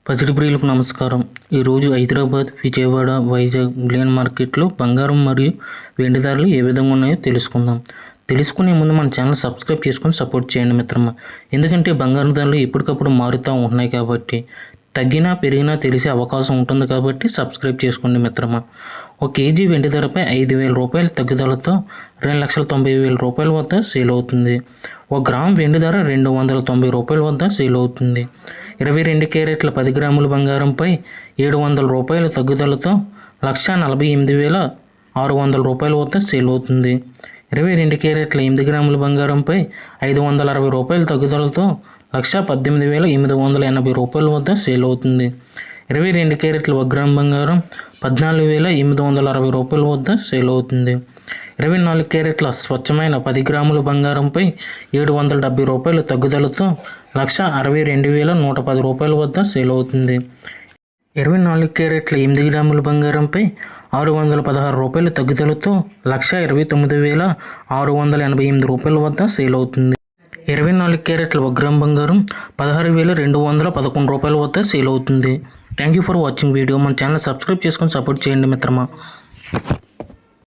పసిడి ప్రియులకు నమస్కారం. ఈరోజు హైదరాబాద్, విజయవాడ, వైజాగ్ బులియన్ మార్కెట్లో బంగారం మరియు వెండి ధరలు ఏ విధంగా ఉన్నాయో తెలుసుకుందాం. తెలుసుకునే ముందు మన ఛానల్ సబ్స్క్రైబ్ చేసుకొని సపోర్ట్ చేయండి మిత్రమా. ఎందుకంటే బంగారం ధరలు ఎప్పటికప్పుడు మారుతూ ఉన్నాయి కాబట్టి తగ్గినా పెరిగినా తెలిసే అవకాశం ఉంటుంది కాబట్టి సబ్స్క్రైబ్ చేసుకోండి మిత్రమా. ఒక కేజీ వెండి ధరపై 5,000 రూపాయల తగ్గుదలతో 2,90,000 రూపాయల వద్ద సేల్ అవుతుంది. ఒక గ్రామ్ వెండి ధర 290 రూపాయల వద్ద సేల్ అవుతుంది. 22 క్యారెట్ల 10 గ్రాముల బంగారంపై 700 రూపాయల తగ్గుదలతో 1,48,600 రూపాయల వద్ద సేల్ అవుతుంది. 22 క్యారెట్ల 8 గ్రాముల బంగారంపై 560 రూపాయల తగ్గుదలతో 1,18,880 రూపాయల వద్ద సేల్ అవుతుంది. 22 క్యారెట్ల 1 గ్రామ్ బంగారం 14,860 రూపాయల వద్ద సేల్ అవుతుంది. 24 క్యారెట్ల స్వచ్ఛమైన 10 గ్రాముల బంగారంపై 770 రూపాయల తగ్గుదలతో 1,62,110 రూపాయల వద్ద సేల్ అవుతుంది. 24 క్యారెట్ల 8 గ్రాముల బంగారంపై 616 రూపాయల తగ్గుదలతో 1,29,688 రూపాయల వద్ద సేల్ అవుతుంది. 24 క్యారెట్ల 1 గ్రామ్ బంగారం 16,211 రూపాయల వద్ద సేల్ అవుతుంది. Thank you for watching video. మన ఛానల్ సబ్స్క్రైబ్ చేసుకొని సపోర్ట్ చేయండి మిత్రమా.